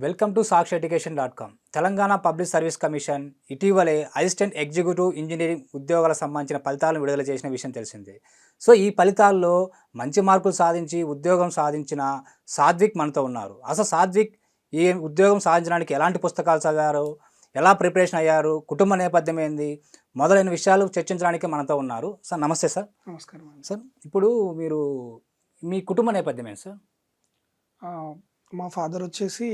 Welcome to Sakshi Telangana public service commission ఇటీవలే assistant executive engineering ఉద్యోగాలకు సంబంధించిన ఫలితాలను విడుదల చేసిన విషయం తెలిసిందే. సో ఈ ఫలితాల్లో మంచి మార్కులు సాధించి ఉద్యోగం సాధించిన సాత్విక్ మనతో ఉన్నారు. అసలు సాత్విక్ ఈ ఉద్యోగం సాధించడానికి ఎలాంటి పుస్తకాలు చదివారు, ఎలా ప్రిపరేషన్ అయ్యారు, కుటుంబ నేపథ్యం ఏంది, మొదలైన విషయాలు చర్చించడానికి మనతో ఉన్నారు. సార్ నమస్తే సార్. నమస్కారం అండి. సార్ ఇప్పుడు మీరు మీ కుటుంబ నేపథ్యం ఏంటి సార్? మా ఫాదర్ వచ్చేసి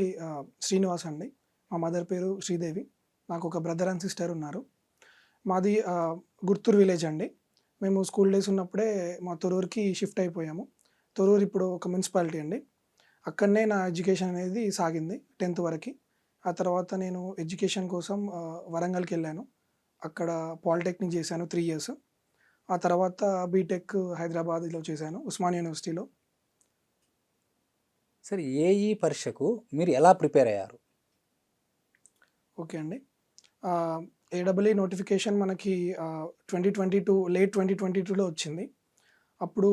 శ్రీనివాస్ అండి. మా మదర్ పేరు శ్రీదేవి. నాకు ఒక బ్రదర్ అండ్ సిస్టర్ ఉన్నారు. మాది గుర్తూరు విలేజ్ అండి. మేము స్కూల్ డేస్ ఉన్నప్పుడే మా తొర్రూరుకి షిఫ్ట్ అయిపోయాము. తొర్రూరు ఇప్పుడు ఒక మున్సిపాలిటీ అండి. అక్కడనే నా ఎడ్యుకేషన్ అనేది సాగింది 10th వరకు. ఆ తర్వాత నేను ఎడ్యుకేషన్ కోసం వరంగల్కి వెళ్ళాను. అక్కడ పాలిటెక్నిక్ చేశాను 3 years. ఆ తర్వాత బీటెక్ హైదరాబాద్లో చేశాను ఉస్మానియా యూనివర్సిటీలో. సార్ ఏఈ పరీక్షకు మీరు ఎలా ప్రిపేర్ అయ్యారు? ఓకే అండి. ఏడబ్ల్యూ నోటిఫికేషన్ మనకి 2022 లేట్ 2022లో వచ్చింది. అప్పుడు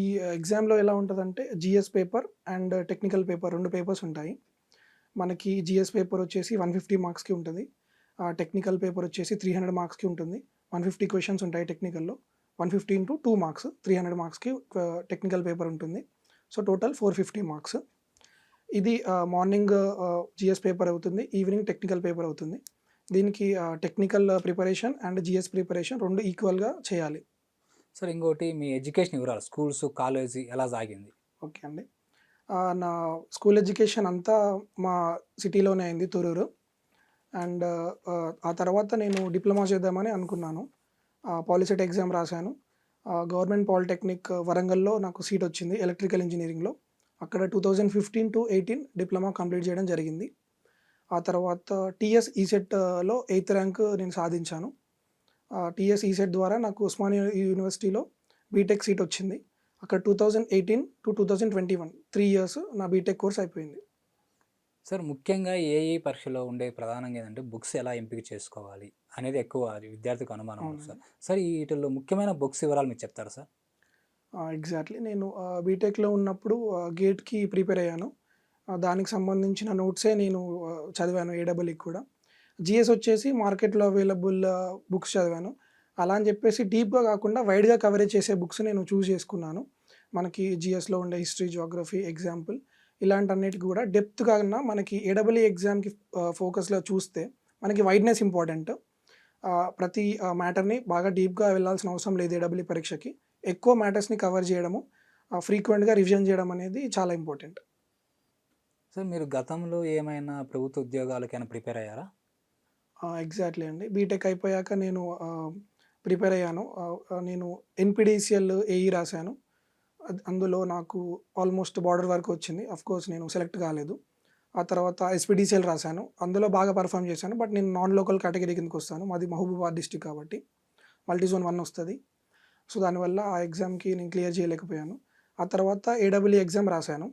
ఈ ఎగ్జామ్లో ఎలా ఉంటుందంటే GS paper and technical paper 2 papers ఉంటాయి. మనకి జిఎస్ పేపర్ వచ్చేసి 150 మార్క్స్కి ఉంటుంది. టెక్నికల్ పేపర్ వచ్చేసి 300 మార్క్స్కి ఉంటుంది. 150 క్వశ్చన్స్ ఉంటాయి టెక్నికల్లో. 150 into 2 marks 300 మార్క్స్కి టెక్నికల్ పేపర్ ఉంటుంది. So total 450 marks. ఇది మార్నింగ్ జిఎస్ పేపర్ అవుతుంది, ఈవినింగ్ టెక్నికల్ పేపర్ అవుతుంది. దీనికి technical preparation and GS preparation 2 ఈక్వల్గా చేయాలి. సార్ ఇంకోటి మీ ఎడ్యుకేషన్ వివరాలు, స్కూల్స్ కాలేజీ ఎలా సాగింది? ఓకే అండి. నా స్కూల్ ఎడ్యుకేషన్ అంతా మా సిటీలోనే అయింది, తొర్రూరు. అండ్ ఆ తర్వాత నేను డిప్లొమా చేద్దామని అనుకున్నాను. పాలిసెట్ ఎగ్జామ్ రాశాను. గవర్నమెంట్ పాలిటెక్నిక్ వరంగల్లో నాకు సీట్ వచ్చింది ఎలక్ట్రికల్ ఇంజనీరింగ్లో. అక్కడ 2015 to 18 డిప్లొమా కంప్లీట్ చేయడం జరిగింది. ఆ తర్వాత టీఎస్ ఈసెట్లో 8th ర్యాంక్ నేను సాధించాను. టీఎస్ ఈసెట్ ద్వారా నాకు ఉస్మానియా యూనివర్సిటీలో బీటెక్ సీట్ వచ్చింది. అక్కడ 2018 to 2021 3 years నా బీటెక్ కోర్స్ అయిపోయింది. సార్ ముఖ్యంగా ఏఈ పరీక్షలో ఉండే ప్రధానంగా ఏంటంటే బుక్స్ ఎలా ఎంపిక చేసుకోవాలి అనేది ఎక్కువ విద్యార్థికి అనుమానం ఉంది సార్. సార్ వీటిల్లో ముఖ్యమైన బుక్స్ వివరాలు మీరు చెప్తారా సార్? ఎగ్జాక్ట్లీ నేను బీటెక్లో ఉన్నప్పుడు గేట్కి ప్రిపేర్ అయ్యాను. దానికి సంబంధించిన నోట్సే నేను చదివాను. ఏడబ్ల్యూకి కూడా జిఎస్ వచ్చేసి మార్కెట్లో అవైలబుల్ బుక్స్ చదివాను. అలా అని చెప్పేసి డీప్గా కాకుండా వైడ్గా కవరేజ్ చేసే బుక్స్ నేను చూస్ చేసుకున్నాను. మనకి జిఎస్లో ఉండే హిస్టరీ, జియోగ్రఫీ, ఎగ్జాంపుల్ ఇలాంటన్నిటికి కూడా డెప్త్ కాకుండా మనకి ఏడబ్ల్యూ ఎగ్జామ్కి ఫోకస్లో చూస్తే మనకి వైడ్నెస్ ఇంపార్టెంట్. ప్రతి మ్యాటర్ని బాగా డీప్గా వెళ్ళాల్సిన అవసరం లేదు. ఏడబ్ల్యూ పరీక్షకి ఎక్కువ మ్యాటర్స్ని కవర్ చేయడము, ఫ్రీక్వెంట్గా రివిజన్ చేయడం అనేది చాలా ఇంపార్టెంట్. సార్ మీరు గతంలో ఏమైనా ప్రభుత్వ ఉద్యోగాలకైనా ప్రిపేర్ అయ్యారా? ఎగ్జాక్ట్లీ అండి. బీటెక్ అయిపోయాక నేను ప్రిపేర్ అయ్యాను. నేను ఎన్పిడిసిఎల్ ఏఈ రాశాను. అందులో నాకు ఆల్మోస్ట్ బార్డర్ వరకు వచ్చింది. అఫ్కోర్స్ నేను సెలెక్ట్ కాలేదు. ఆ తర్వాత ఎస్పీడీసీఎల్ రాశాను. అందులో బాగా పర్ఫామ్ చేశాను. బట్ నేను నాన్ లోకల్ కేటగిరీ కిందకి వస్తాను. మాది మహబూబాబాద్ డిస్టిక్ కాబట్టి మల్టీ జోన్ 1 వస్తుంది. సో దానివల్ల ఆ ఎగ్జామ్కి నేను క్లియర్ చేయలేకపోయాను. ఆ తర్వాత ఏడబ్ల్యూ ఎగ్జామ్ రాశాను.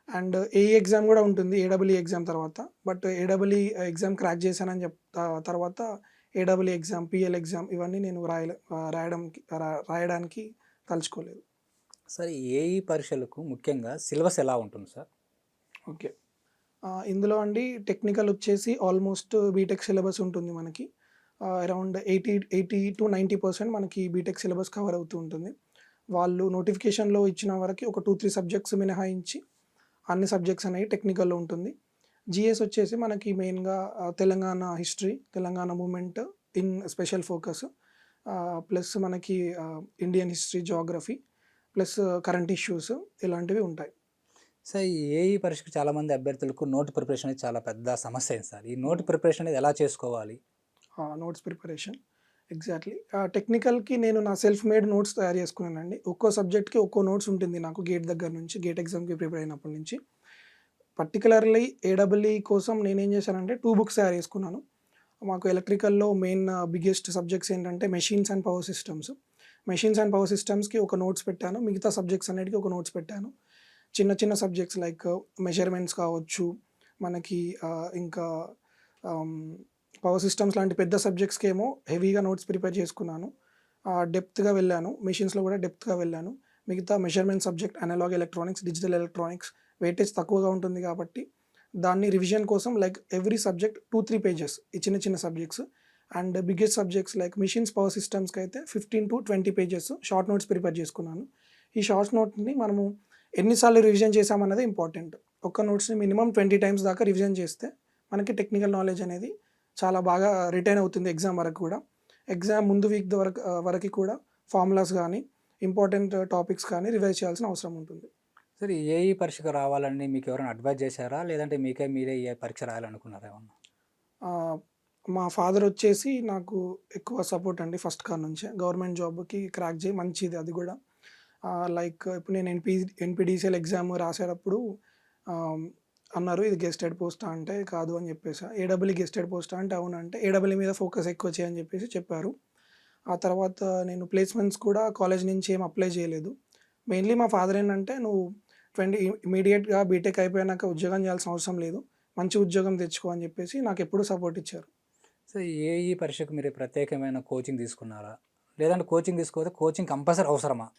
అండ్ ఏఈ ఎగ్జామ్ కూడా ఉంటుంది ఏడబ్ల్యూ ఎగ్జామ్ తర్వాత. బట్ ఏడబ్ల్యూ ఎగ్జామ్ క్రాక్ చేశానని తర్వాత ఏడబ్ల్యూ ఎగ్జామ్, పిఎల్ ఎగ్జామ్ ఇవన్నీ నేను రాయడానికి తలుచుకోలేదు. సార్ ఏఈ పరీక్షలకు ముఖ్యంగా సిలబస్ ఎలా ఉంటుంది సార్? ఓకే. ఇందులో అండి టెక్నికల్ వచ్చేసి ఆల్మోస్ట్ బీటెక్ సిలబస్ ఉంటుంది మనకి. అరౌండ్ 80 to 90% మనకి బీటెక్ సిలబస్ కవర్ అవుతూ ఉంటుంది. వాళ్ళు నోటిఫికేషన్లో ఇచ్చిన వరకు ఒక 2-3 సబ్జెక్ట్స్ మినహాయించి అన్ని సబ్జెక్ట్స్ అనేవి టెక్నికల్లో ఉంటుంది. జిఎస్ వచ్చేసి మనకి మెయిన్గా Telangana history, Telangana movement in special focus, plus మనకి Indian history, geography, plus current issues ఇలాంటివి ఉంటాయి. సార్ ఈ ఏఈ పరీక్షకు చాలామంది అభ్యర్థులకు నోట్ ప్రిపరేషన్ అనేది చాలా పెద్ద సమస్య అయింది సార్. ఈ నోట్ ప్రిపరేషన్ అనేది ఎలా చేసుకోవాలి? నోట్స్ ప్రిపరేషన్ ఎగ్జాక్ట్లీ టెక్నికల్కి నేను నా సెల్ఫ్ మేడ్ నోట్స్ తయారు చేసుకున్నానండి. ఒక్కో సబ్జెక్ట్కి ఒక్కో నోట్స్ ఉంటుంది నాకు గేట్ దగ్గర నుంచి, గేట్ ఎగ్జామ్కి ప్రిపేర్ అయినప్పటి నుంచి. పర్టికులర్లీ ఏడబ్ల్యూ కోసం నేనేం చేశానంటే 2 books తయారు చేసుకున్నాను. మాకు ఎలక్ట్రికల్లో మెయిన్ బిగ్గెస్ట్ సబ్జెక్ట్స్ ఏంటంటే machines and power systems. Machines and power సిస్టమ్స్కి ఒక నోట్స్ పెట్టాను. మిగతా సబ్జెక్ట్స్ అన్నిటికీ ఒక నోట్స్ పెట్టాను. చిన్న చిన్న సబ్జెక్ట్స్ లైక్ మెజర్మెంట్స్ కావచ్చు, మనకి ఇంకా పవర్ సిస్టమ్స్ లాంటి పెద్ద సబ్జెక్ట్స్కి ఏమో హెవీగా నోట్స్ ప్రిపేర్ చేసుకున్నాను. డెప్త్గా వెళ్ళాను. మెషిన్స్లో కూడా డెప్త్గా వెళ్ళాను. మిగతా measurement subject analog electronics, digital electronics weightage తక్కువగా ఉంటుంది కాబట్టి దాన్ని రివిజన్ కోసం లైక్ ఎవ్రీ సబ్జెక్ట్ 2-3 పేజెస్ ఈ చిన్న చిన్న subjects. And biggest subjects like machines power సిస్టమ్స్కి అయితే 15-20 పేజెస్ షార్ట్ నోట్స్ ప్రిపేర్ చేసుకున్నాను. ఈ షార్ట్ నోట్ని మనము ఎన్నిసార్లు రివిజన్ చేసామన్నది ఇంపార్టెంట్. ఒక్క నోట్స్ని మినిమం 20 టైమ్స్ దాకా రివిజన్ చేస్తే మనకి టెక్నికల్ నాలెడ్జ్ అనేది చాలా బాగా రిటైన్ అవుతుంది ఎగ్జామ్ వరకు కూడా. ఎగ్జామ్ ముందు వీక్ వరకు కూడా ఫార్ములాస్ కానీ ఇంపార్టెంట్ టాపిక్స్ కానీ రివైజ్ చేయాల్సిన అవసరం ఉంటుంది. సరే, ఏఈ పరీక్షకు రావాలని మీకు ఎవరైనా అడ్వైజ్ చేశారా, లేదంటే మీరే ఈ పరీక్ష రాయాలనుకున్నారా ఏమన్నా? ఆ, మా ఫాదర్ వచ్చేసి నాకు ఎక్కువ సపోర్ట్ అండి ఫస్ట్ కార్ నుంచే. గవర్నమెంట్ జాబ్కి క్రాక్ చేయి మంచిది అది కూడా. లైక్ ఇప్పుడు నేను ఎన్పిడిసిఎల్ ఎగ్జామ్ రాసేటప్పుడు ఆ, అన్నారు ఇది గెస్టెడ్ పోస్టా అంటే కాదు అని చెప్పేసి, ఏడబ్ల్యూ గెస్టెడ్ పోస్టా అంటే అవును అంటే ఏడబ్ల్యూ మీద ఫోకస్ ఎక్కువ చేయని చెప్పేసి చెప్పారు. ఆ తర్వాత నేను ప్లేస్మెంట్స్ కూడా కాలేజ్ నుంచి ఏం అప్లై చేయలేదు. మెయిన్లీ మా ఫాదర్ ఏంటంటే నువ్వు ఇమీడియట్గా బీటెక్ అయిపోయాక ఉద్యోగం చేయాల్సిన అవసరం లేదు, మంచి ఉద్యోగం తెచ్చుకో అని చెప్పేసి నాకు ఎప్పుడూ సపోర్ట్ ఇచ్చారు. సో ఏఈ పరీక్షకు మీరు ప్రత్యేకమైన కోచింగ్ తీసుకున్నారా, లేదంటే కోచింగ్ తీసుకోకపోతే కోచింగ్ కంపల్సరీ అవసరమా?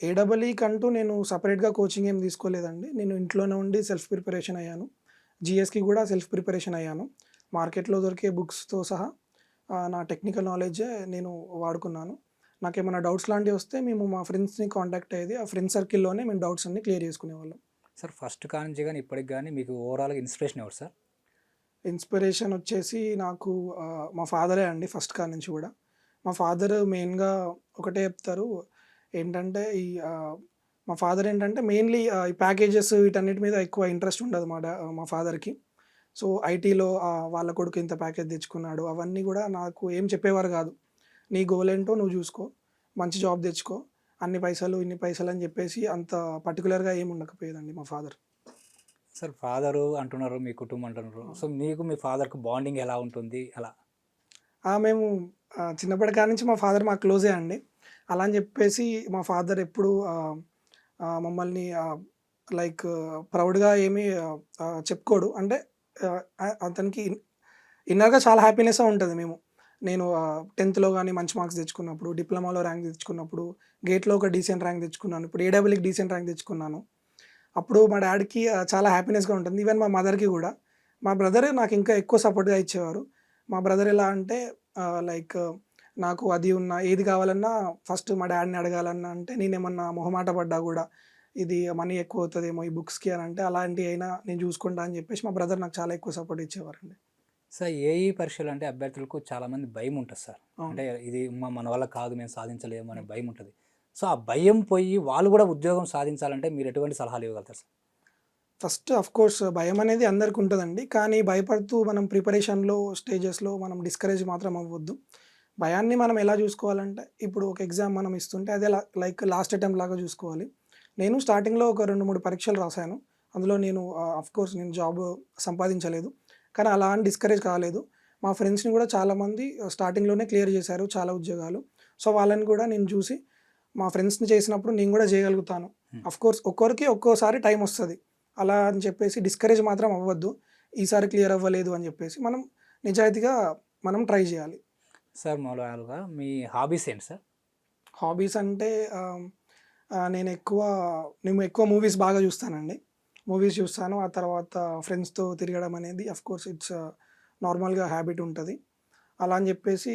ఏడబ్ల్యూకి అంటూ నేను సపరేట్గా కోచింగ్ ఏం తీసుకోలేదండి. నేను ఇంట్లోనే ఉండి సెల్ఫ్ ప్రిపరేషన్ అయ్యాను. జిఎస్కి కూడా సెల్ఫ్ ప్రిపరేషన్ అయ్యాను. మార్కెట్లో దొరికే బుక్స్తో సహా నా టెక్నికల్ నాలెడ్జే నేను వాడుకున్నాను. నాకేమైనా డౌట్స్ లాంటివి వస్తే మేము మా ఫ్రెండ్స్ని కాంటాక్ట్ అయ్యేది, ఆ ఫ్రెండ్ సర్కిల్లోనే మేము డౌట్స్ అన్ని క్లియర్ చేసుకునేవాళ్ళం. సార్, ఫస్ట్ కానించి కానీ ఇప్పటికి కానీ మీకు ఓవరాల్గా ఇన్స్పిరేషన్ ఎవరు సార్? ఇన్స్పిరేషన్ వచ్చేసి నాకు మా ఫాదరే అండి ఫస్ట్ కాడ నుంచి కూడా. మా ఫాదర్ మెయిన్గా ఒకటే చెప్తారు ఏంటంటే మా ఫాదర్ ఏంటంటే మెయిన్లీ ఈ ప్యాకేజెస్ వీటన్నిటి మీద ఎక్కువ ఇంట్రెస్ట్ ఉండదు మా ఫాదర్కి. సో ఐటీలో వాళ్ళ కొడుకు ఇంత ప్యాకేజ్ తెచ్చుకున్నాడు అవన్నీ కూడా నాకు ఏం చెప్పేవారు కాదు. నీ గోల్ ఏంటో నువ్వు చూసుకో, మంచి జాబ్ తెచ్చుకో, అన్ని పైసలు ఇన్ని పైసలు అని చెప్పేసి అంత పర్టికులర్గా ఏమి ఉండకపోయేదండి మా ఫాదర్. సార్, ఫాదరు అంటున్నారు, మీ కుటుంబం అంటున్నారు. సో మీకు మీ ఫాదర్కి బాండింగ్ ఎలా ఉంటుంది అలా? మేము చిన్నప్పటి కాడి నుంచి మా ఫాదర్ మాకు క్లోజే అండి. అలా అని చెప్పేసి మా ఫాదర్ ఎప్పుడు మమ్మల్ని లైక్ ప్రౌడ్గా ఏమీ చెప్పుకోడు. అంటే అతనికి ఇన్నర్గా చాలా హ్యాపీనెస్ ఉంటుంది. నేను 10th కానీ మంచి మార్క్స్ తెచ్చుకున్నప్పుడు, డిప్లొమాలో ర్యాంక్ తెచ్చుకున్నప్పుడు, గేట్లో ఒక డీసెంట్ ర్యాంక్ తెచ్చుకున్నాను, ఇప్పుడు ఏడబ్ల్యూకి డీసెంట్ ర్యాంక్ తెచ్చుకున్నాను. అప్పుడు మా డాడీకి చాలా హ్యాపీనెస్గా ఉంటుంది. ఈవెన్ మా మదర్కి కూడా. మా బ్రదర్ నాకు ఇంకా ఎక్కువ సపోర్ట్గా ఇచ్చేవారు. మా బ్రదర్ ఎలా అంటే లైక్ నాకు అది ఉన్నా ఏది కావాలన్నా ఫస్ట్ మా డాడీని అడగాలన్నా, అంటే నేనేమన్నా మొహమాట పడ్డా కూడా ఇది మనీ ఎక్కువ అవుతుందేమో ఈ బుక్స్కి అని అంటే అలాంటివి అయినా నేను చూసుకుంటా అని చెప్పేసి మా బ్రదర్ నాకు చాలా ఎక్కువ సపోర్ట్ ఇచ్చేవారండి. సార్, ఏఈ పరీక్షలు అంటే అభ్యర్థులకు చాలామంది భయం ఉంటుంది సార్. అంటే ఇది మన వల్ల కాదు, మేము సాధించలేము అనే భయం ఉంటుంది. సో ఆ భయం పోయి వాళ్ళు కూడా ఉద్యోగం సాధించాలంటే మీరు ఎటువంటి సలహాలు ఇవ్వగలుగుతారు సార్? ఫస్ట్ కోర్స్ భయం అనేది అందరికి ఉంటుందండి. కానీ భయపడుతూ మనం ప్రిపరేషన్లో స్టేజెస్లో మనం డిస్కరేజ్ మాత్రం అవ్వద్దు. భయాన్ని మనం ఎలా చూసుకోవాలంటే ఇప్పుడు ఒక ఎగ్జామ్ మనం ఇస్తుంటే అదే లైక్ లాస్ట్ అటెంప్ట్ లాగా చూసుకోవాలి. నేను స్టార్టింగ్లో ఒక 2-3 పరీక్షలు రాశాను. అందులో నేను కోర్స్ నేను జాబ్ సంపాదించలేదు. కానీ అలా అని డిస్కరేజ్ కాలేదు. మా ఫ్రెండ్స్ని కూడా చాలామంది స్టార్టింగ్లోనే క్లియర్ చేశారు చాలా ఉద్యోగాలు. సో వాళ్ళని కూడా నేను చూసి మా ఫ్రెండ్స్ని చేసినప్పుడు నేను కూడా చేయగలుగుతాను. కోర్స్ ఒక్కొక్కరికి ఒక్కోసారి టైం వస్తుంది. అలా అని చెప్పేసి డిస్కరేజ్ మాత్రం అవ్వద్దు. ఈసారి క్లియర్ అవ్వలేదు అని చెప్పేసి మనం నిజాయితీగా మనం ట్రై చేయాలి. సార్, మామూలుగా మీ హాబీస్ ఏంటి సార్? హాబీస్ అంటే నేను ఎక్కువ మూవీస్ బాగా చూస్తానండి. మూవీస్ చూస్తాను. ఆ తర్వాత ఫ్రెండ్స్తో తిరగడం అనేది కోర్స్ ఇట్స్ నార్మల్గా హ్యాబిట్ ఉంటుంది. అలా అని చెప్పేసి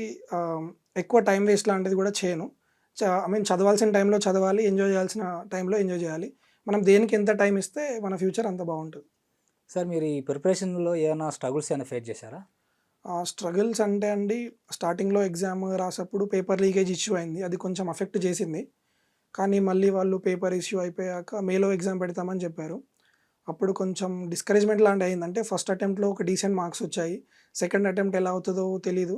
ఎక్కువ టైం వేస్ట్ లాంటిది కూడా చేయను. చదవాల్సిన టైంలో చదవాలి, ఎంజాయ్ చేయాల్సిన టైంలో ఎంజాయ్ చేయాలి. మనం దేనికి ఎంత టైం ఇస్తే మన ఫ్యూచర్ అంత బాగుంటుంది. సార్, మీరు ఈ ప్రిపరేషన్లో ఏమైనా స్ట్రగుల్స్ ఏమైనా ఫేస్ చేశారా? స్ట్రగుల్స్ అంటే అండి, స్టార్టింగ్లో ఎగ్జామ్ రాసేప్పుడు పేపర్ లీకేజ్ ఇష్యూ అయింది. అది కొంచెం అఫెక్ట్ చేసింది. కానీ మళ్ళీ వాళ్ళు పేపర్ ఇష్యూ అయిపోయాక మేలో ఎగ్జామ్ పెడతామని చెప్పారు. అప్పుడు కొంచెం డిస్కరేజ్మెంట్ లాంటి అయింది. అంటే ఫస్ట్ అటెంప్ట్లో ఒక డీసెంట్ మార్క్స్ వచ్చాయి. సెకండ్ అటెంప్ట్ ఎలా అవుతుందో తెలీదు.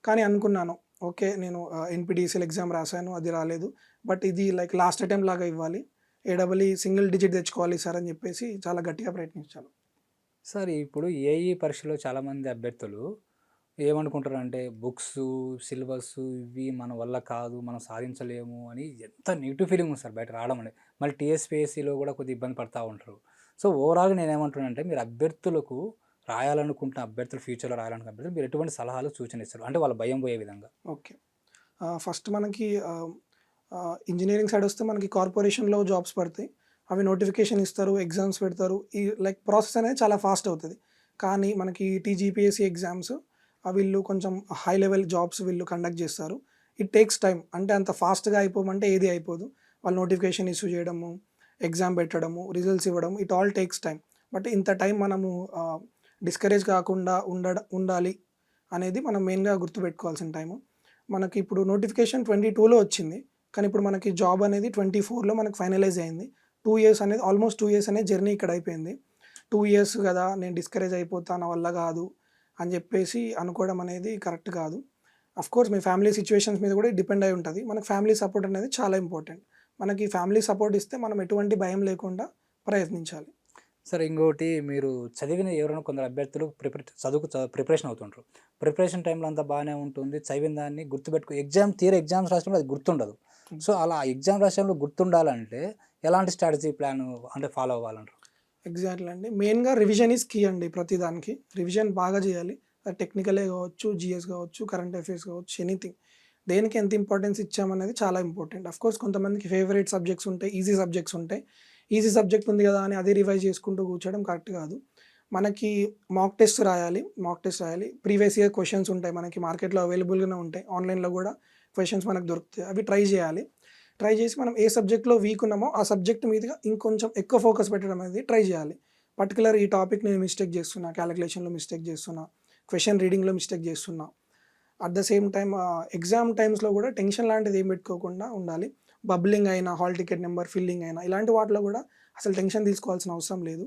కానీ అనుకున్నాను ఓకే నేను ఎన్పిడిసిఎల్ ఎగ్జామ్ రాశాను, అది రాలేదు, బట్ ఇది లైక్ లాస్ట్ అటెంప్ట్ లాగా ఇవ్వాలి, ఏడబ్ల్యూ సింగిల్ డిజిట్ తెచ్చుకోవాలి సార్ అని చెప్పేసి చాలా గట్టిగా ప్రయత్నించాను. సార్, ఇప్పుడు ఏఈ పరీక్షలో చాలామంది అభ్యర్థులు ఏమనుకుంటారంటే బుక్స్, సిలబస్ ఇవి మన వల్ల కాదు, మనం సాధించలేము అని ఎంత నెగిటివ్ ఫీలింగ్ ఉంది సార్ బయట రావడం అనేది. మళ్ళీ టీఎస్పీఎస్సీలో కూడా కొద్దిగా ఇబ్బంది పడుతూ ఉంటారు. సో ఓవరాల్గా నేనేమంటున్నానంటే మీరు అభ్యర్థులకు రాయాలనుకుంటున్న అభ్యర్థులు, ఫ్యూచర్లో రాయాలనుకున్న అభ్యర్థులు మీరు ఎటువంటి సలహాలు సూచన ఇస్తారు, అంటే వాళ్ళ భయం పోయే విధంగా? ఓకే, ఫస్ట్ మనకి ఇంజనీరింగ్ సైడ్ వస్తే మనకి కార్పొరేషన్లో జాబ్స్ పడతాయి. అవి నోటిఫికేషన్ ఇస్తారు, ఎగ్జామ్స్ పెడతారు. ఈ లైక్ ప్రాసెస్ అనేది చాలా ఫాస్ట్ అవుతుంది. కానీ మనకి టీజీపీఎస్సీ ఎగ్జామ్స్ వీళ్ళు కొంచెం హై లెవెల్ జాబ్స్ వీళ్ళు కండక్ట్ చేస్తారు. It takes time. అంటే అంత ఫాస్ట్గా అయిపోమంటే ఏది అయిపోదు. వాళ్ళు నోటిఫికేషన్ ఇష్యూ చేయడము, ఎగ్జామ్ పెట్టడము, రిజల్ట్స్ ఇవ్వడం, it all takes time. But ఇంత టైం మనము డిస్కరేజ్ కాకుండా ఉండాలి అనేది మనం మెయిన్గా గుర్తుపెట్టుకోవాల్సిన టైము. మనకి ఇప్పుడు నోటిఫికేషన్ 22లో వచ్చింది, కానీ ఇప్పుడు మనకి జాబ్ అనేది 24లో మనకు ఫైనలైజ్ అయింది. 2 ఇయర్స్ అనేది ఆల్మోస్ట్ 2 ఇయర్స్ అనేది జర్నీ ఇక్కడ అయిపోయింది. 2 ఇయర్స్ కదా నేను డిస్కరేజ్ అయిపోతా, నా వల్ల కాదు అని చెప్పేసి అనుకోవడం అనేది కరెక్ట్ కాదు. కోర్స్ మీ ఫ్యామిలీ సిచ్యువేషన్స్ మీద కూడా డిపెండ్ అయి ఉంటుంది. మనకు ఫ్యామిలీ సపోర్ట్ అనేది చాలా ఇంపార్టెంట్. మనకి ఫ్యామిలీ సపోర్ట్ ఇస్తే మనం ఎటువంటి భయం లేకుండా ప్రయత్నించాలి. సార్ ఇంకోటి, మీరు చదివిన ఎవరైనా కొందరు అభ్యర్థులు ప్రిపరేషన్ అవుతుంటారు. ప్రిపరేషన్ టైంలో అంతా బాగానే ఉంటుంది, చదివిన దాన్ని గుర్తుపెట్టుకో ఎగ్జామ్స్ రాసినప్పుడు అది గుర్తుండదు. సో అలా ఎగ్జామ్ రాసినప్పుడు గుర్తుండాలంటే ఎలాంటి స్ట్రాటజీ ప్లాన్ అంటే ఫాలో అవ్వాలంటారు? ఎగ్జాక్ట్లీ అండి. మెయిన్గా రివిజన్ ఈజ్ కీ అండి. ప్రతిదానికి రివిజన్ బాగా చేయాలి. అది టెక్నికలే కావచ్చు, జిఎస్ కావచ్చు, కరెంట్ అఫైర్స్ కావచ్చు, ఎనీథింగ్. దేనికి ఎంత ఇంపార్టెన్స్ ఇచ్చామనేది చాలా ఇంపార్టెంట్. కోర్స్ కొంతమందికి ఫేవరెట్ సబ్జెక్ట్స్ ఉంటాయి, ఈజీ సబ్జెక్ట్స్ ఉంటాయి. ఈజీ సబ్జెక్ట్ ఉంది కదా అని అదే రివైజ్ చేసుకుంటూ కూర్చోవడం కరెక్ట్ కాదు. మనకి మాక్ టెస్ట్ రాయాలి. ప్రీవియస్ ఇయర్ క్వశ్చన్స్ ఉంటాయి, మనకి మార్కెట్లో అవైలబుల్గానే ఉంటాయి. ఆన్లైన్లో కూడా క్వశ్చన్స్ మనకు దొరుకుతాయి. అవి ట్రై చేయాలి. ట్రై చేసి మనం ఏ సబ్జెక్ట్లో వీక్ ఉన్నామో ఆ సబ్జెక్ట్ మీదుగా ఇంకొంచెం ఎక్కువ ఫోకస్ పెట్టడం అనేది ట్రై చేయాలి. పర్టికులర్ ఈ టాపిక్ నేను మిస్టేక్ చేస్తున్నా, క్యాలిక్యులేషన్లో మిస్టేక్ చేస్తున్నా, క్వశ్చన్ రీడింగ్లో మిస్టేక్ చేస్తున్నా. At the same time exam టైమ్స్లో కూడా టెన్షన్ లాంటిది ఏం పెట్టుకోకుండా ఉండాలి. బబ్లింగ్ అయినా, హాల్ టికెట్ నెంబర్ ఫిల్లింగ్ అయినా, ఇలాంటి వాటిలో కూడా అసలు టెన్షన్ తీసుకోవాల్సిన అవసరం లేదు.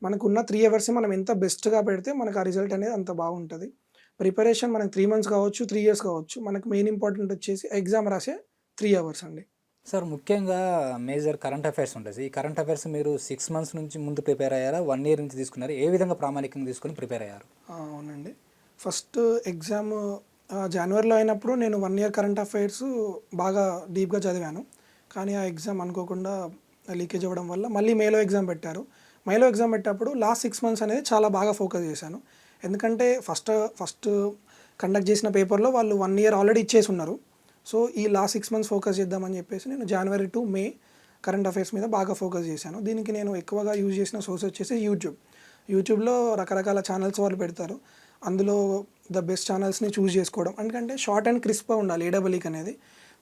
మనకున్న 3 అవర్స్ మనం ఎంత బెస్ట్గా పెడితే మనకు ఆ రిజల్ట్ అనేది అంత బాగుంటుంది. ప్రిపరేషన్ మనకు 3 months కావచ్చు, 3 years కావచ్చు. మనకు మెయిన్ ఇంపార్టెంట్ వచ్చేసి ఎగ్జామ్ రాసే 3 hours అండి. సార్ ముఖ్యంగా మేజర్ కరెంట్ అఫైర్స్ ఉంటుంది. ఈ కరెంట్ అఫైర్స్ మీరు 6 months నుంచి ముందు ప్రిపేర్ అయ్యారా, 1 year నుంచి తీసుకున్నారు? ఏ విధంగా ప్రామాణికంగా తీసుకొని ప్రిపేర్ అయ్యారు? అవునండి. ఫస్ట్ ఎగ్జామ్ జనవరిలో అయినప్పుడు నేను 1 year కరెంట్ అఫైర్స్ బాగా డీప్గా చదివాను. కానీ ఆ ఎగ్జామ్ అనుకోకుండా లీకేజ్ అవ్వడం వల్ల మళ్ళీ మేలో ఎగ్జామ్ పెట్టారు. మేలో ఎగ్జామ్ పెట్టేటప్పుడు లాస్ట్ 6 months అనేది చాలా బాగా ఫోకస్ చేశాను. ఎందుకంటే ఫస్ట్ కండక్ట్ చేసిన పేపర్లో వాళ్ళు 1 year ఆల్రెడీ ఇచ్చేసి ఉన్నారు. సో ఈ లాస్ట్ 6 months ఫోకస్ చేద్దామని చెప్పేసి నేను జనవరి టు మే కరెంట్ అఫైర్స్ మీద బాగా ఫోకస్ చేశాను. దీనికి నేను ఎక్కువగా యూజ్ చేసిన సోర్స్ వచ్చేసి యూట్యూబ్లో రకరకాల ఛానల్స్ వాళ్ళు పెడతారు. అందులో ద బెస్ట్ ఛానల్స్ని చూస్ చేసుకోవడం. ఎందుకంటే షార్ట్ అండ్ క్రిస్ప్గా ఉండాలి ఏడబ్ల్యూకి అనేది.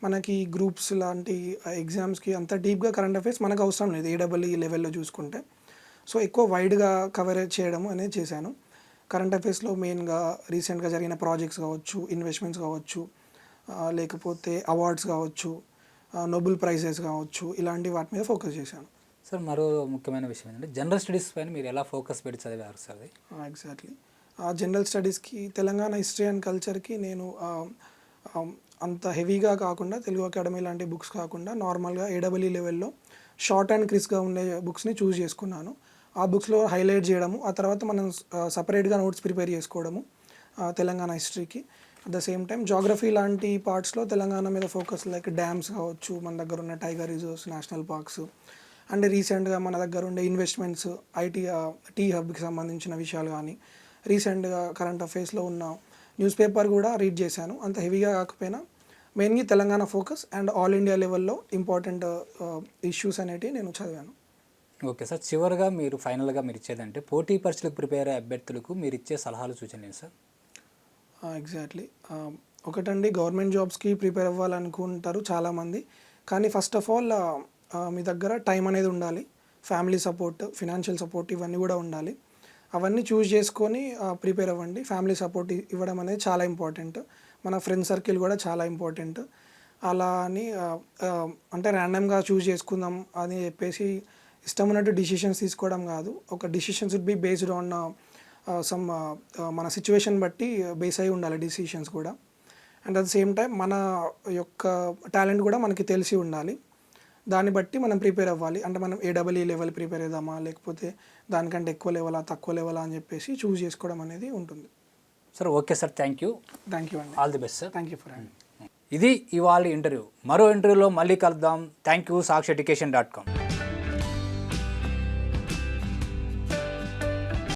మనకి గ్రూప్స్ లాంటి ఎగ్జామ్స్కి అంత డీప్గా కరెంట్ అఫైర్స్ మనకు అవసరం లేదు ఏడబ్ల్యూ లెవెల్లో చూసుకుంటే. సో ఎక్కువ వైడ్గా కవరేజ్ చేయడం అనేది చేశాను. కరెంట్ అఫైర్స్లో మెయిన్గా రీసెంట్గా జరిగిన ప్రాజెక్ట్స్ కావచ్చు, ఇన్వెస్ట్మెంట్స్ కావచ్చు, లేకపోతే అవార్డ్స్ కావచ్చు, నోబెల్ ప్రైజెస్ కావచ్చు, ఇలాంటి వాటి మీద ఫోకస్ చేశాను. సార్ మరో ముఖ్యమైన విషయం ఏంటంటే జనరల్ స్టడీస్ పైన మీరు ఎలా ఫోకస్ పెట్టి చదివారు సార్? ఎగ్జాక్ట్లీ. జనరల్ స్టడీస్కి, తెలంగాణ హిస్టరీ అండ్ కల్చర్కి నేను అంత హెవీగా కాకుండా, తెలుగు అకాడమీ లాంటి బుక్స్ కాకుండా నార్మల్గా ఏడబ్ల్యూ లెవెల్లో షార్ట్ అండ్ క్రిస్ప్గా ఉండే బుక్స్ని చూస్ చేసుకున్నాను. ఆ బుక్స్లో హైలైట్ చేయడము, ఆ తర్వాత మనం సపరేట్గా నోట్స్ ప్రిపేర్ చేసుకోవడము తెలంగాణ హిస్టరీకి. At the same time geography లాంటి పార్ట్స్లో తెలంగాణ మీద ఫోకస్, లైక్ డ్యామ్స్ కావచ్చు, మన దగ్గర ఉన్న tiger reserves, national parks, and రీసెంట్గా మన దగ్గర ఉండే ఇన్వెస్ట్మెంట్స్, టీ హబ్కి సంబంధించిన విషయాలు కానీ, రీసెంట్గా కరెంట్ అఫైర్స్లో ఉన్న న్యూస్ పేపర్ కూడా రీడ్ చేశాను. అంత హెవీగా కాకపోయినా మెయిన్గా Telangana focus and all India లెవెల్లో ఇంపార్టెంట్ ఇష్యూస్ అనేటివి నేను చదివాను. ఓకే సార్, చివరిగా మీరు ఫైనల్గా మీరు ఇచ్చేదంటే పోటీ పరీక్షలకు ప్రిపేర్ అయ్యే అభ్యర్థులకు మీరు ఇచ్చే సలహాలు, సూచనలు సార్? ఎగ్జాక్ట్లీ. ఒకటండి, గవర్నమెంట్ జాబ్స్కి ప్రిపేర్ అవ్వాలనుకుంటారు చాలామంది. కానీ ఫస్ట్ ఆఫ్ ఆల్ మీ దగ్గర టైం అనేది ఉండాలి, ఫ్యామిలీ సపోర్ట్, ఫినాన్షియల్ సపోర్ట్, ఇవన్నీ కూడా ఉండాలి. అవన్నీ చూస్ చేసుకొని ప్రిపేర్ అవ్వండి. ఫ్యామిలీ సపోర్ట్ ఇవ్వడం అనేది చాలా ఇంపార్టెంట్. మన ఫ్రెండ్ సర్కిల్ కూడా చాలా ఇంపార్టెంట్. అలా అని అంటే ర్యాండమ్గా చూస్ చేసుకుందాం అని చెప్పేసి ఇష్టం ఉన్నట్టు డిసిషన్స్ తీసుకోవడం కాదు. ఒక decisions would be based on some మన సిచ్యువేషన్ బట్టి బేస్ అయి ఉండాలి డిసిషన్స్ కూడా. And at the same time మన యొక్క టాలెంట్ కూడా మనకి తెలిసి ఉండాలి. దాన్ని బట్టి మనం ప్రిపేర్ అవ్వాలి. అంటే మనం ఏడబ్ల్యూ లెవెల్ ప్రిపేర్ అవుదామా, లేకపోతే దానికంటే ఎక్కువ లెవెలా, తక్కువ లెవెలా అని చెప్పేసి చూస్ చేసుకోవడం అనేది ఉంటుంది. Sir okay sir, thank you అండి. All the best sir. Thank you for hand. ఇది ఇవాళ ఇంటర్వ్యూ. మరో ఇంటర్వ్యూలో మళ్ళీ కలుద్దాం. Thank you. saksheducation.com.